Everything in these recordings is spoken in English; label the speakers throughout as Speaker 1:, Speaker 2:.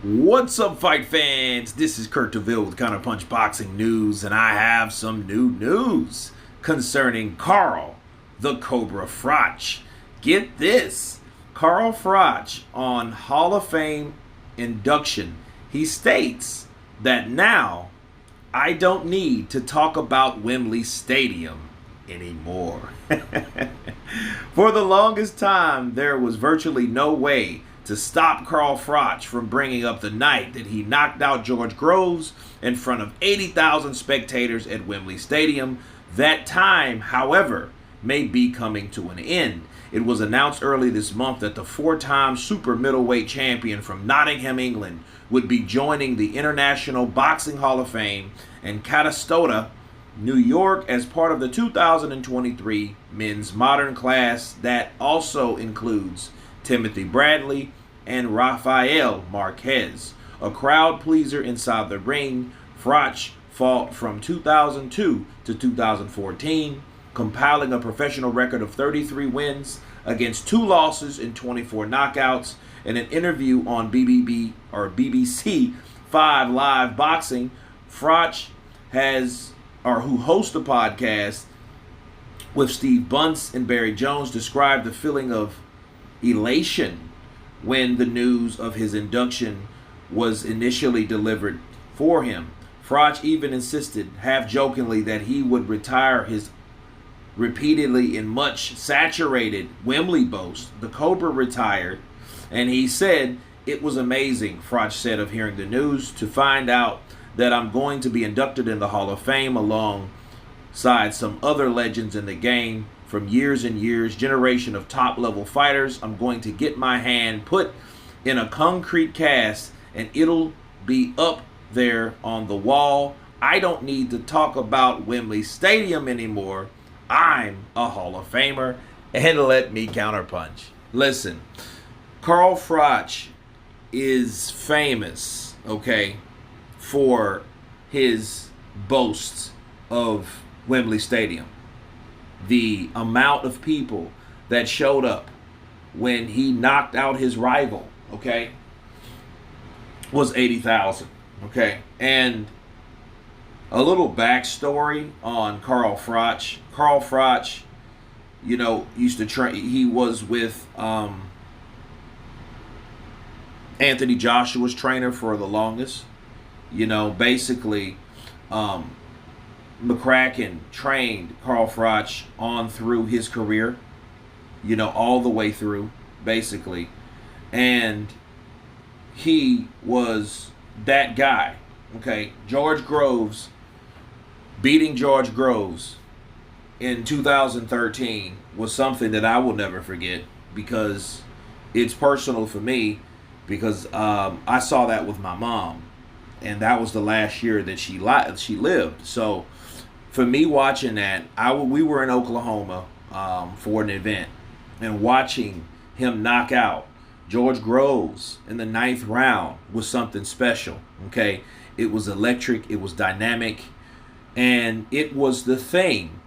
Speaker 1: What's up, fight fans? This is Kurt DeVille with Counterpunch Boxing News, and I have some new news concerning Carl the Cobra Froch. Get this, Carl Froch on Hall of Fame induction, he states that now I don't need to talk about Wembley Stadium anymore. For the longest time, there was virtually no way to stop Carl Froch from bringing up the night that he knocked out George Groves in front of 80,000 spectators at Wembley Stadium. That time, however, may be coming to an end. It was announced early this month that the four-time super middleweight champion from Nottingham, England, would be joining the International Boxing Hall of Fame in Conestoga, New York, as part of the 2023 men's modern class that also includes Timothy Bradley and Rafael Marquez. A crowd pleaser inside the ring, Froch fought from 2002 to 2014, compiling a professional record of 33 wins against 2 losses and 24 knockouts. In an interview on BBC 5 Live Boxing, Froch who hosts the podcast with Steve Bunce and Barry Jones, described the feeling of elation when the news of his induction was initially delivered for him. Froch even insisted, half-jokingly, that he would retire his repeatedly and much saturated Wembley boast. The Cobra retired, and he said, "It was amazing," Froch said of hearing the news, "to find out that I'm going to be inducted in the Hall of Fame alongside some other legends in the game from years and years, generation of top-level fighters. I'm going to get my hand put in a concrete cast, and it'll be up there on the wall. I don't need to talk about Wembley Stadium anymore. I'm a Hall of Famer, and let me counterpunch." Listen, Carl Froch is famous, okay, for his boasts of Wembley Stadium. The amount of people that showed up when he knocked out his rival, okay, was 80,000, okay? And a little backstory on Carl Froch. Carl Froch, used to train. He was with Anthony Joshua's trainer for the longest. Basically, McCracken trained Carl Froch on through his career, all the way through, basically. And he was that guy, okay? Beating George Groves in 2013 was something that I will never forget, because it's personal for me, because I saw that with my mom, and that was the last year that she lived. So for me, watching that, we were in Oklahoma for an event, and watching him knock out George Groves in the 9th round was something special, okay? It was electric, it was dynamic, and it was the thing,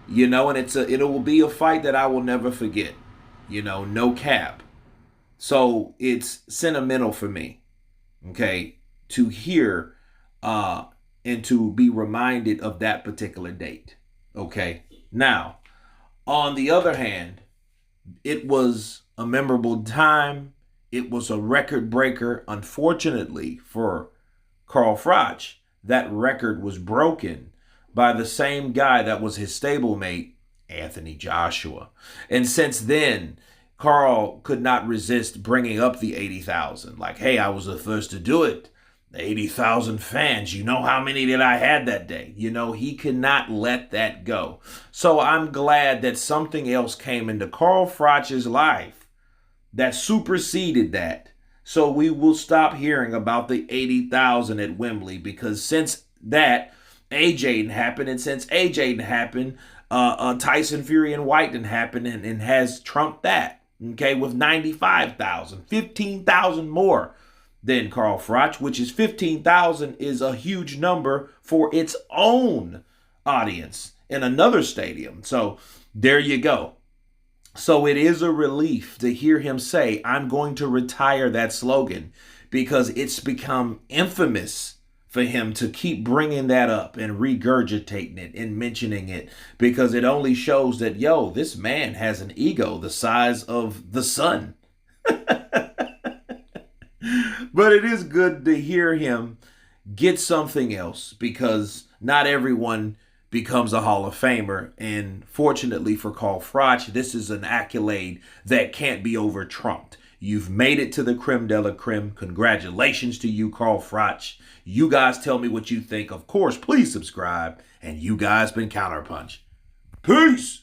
Speaker 1: and it will be a fight that I will never forget, no cap. So it's sentimental for me, okay, to hear and to be reminded of that particular date, okay? Now, on the other hand, it was a memorable time. It was a record breaker. Unfortunately for Carl Froch, that record was broken by the same guy that was his stablemate, Anthony Joshua. And since then, Carl could not resist bringing up the 80,000. Like, hey, I was the first to do it. 80,000 fans. You know how many that I had that day? He could not let that go. So I'm glad that something else came into Carl Froch's life that superseded that. So we will stop hearing about the 80,000 at Wembley, because since that, AJ didn't happen. And since AJ didn't happen, Tyson Fury and White didn't happen, and has trumped that, okay, with 95,000, 15,000 more than Carl Froch, which is 15,000 is a huge number for its own audience in another stadium. So there you go. So it is a relief to hear him say, I'm going to retire that slogan, because it's become infamous for him to keep bringing that up and regurgitating it and mentioning it, because it only shows that, yo, this man has an ego the size of the sun. But it is good to hear him get something else, because not everyone becomes a Hall of Famer. And fortunately for Carl Froch, this is an accolade that can't be over-trumped. You've made it to the creme de la creme. Congratulations to you, Carl Froch. You guys tell me what you think. Of course, please subscribe. And you guys been Counterpunch. Peace!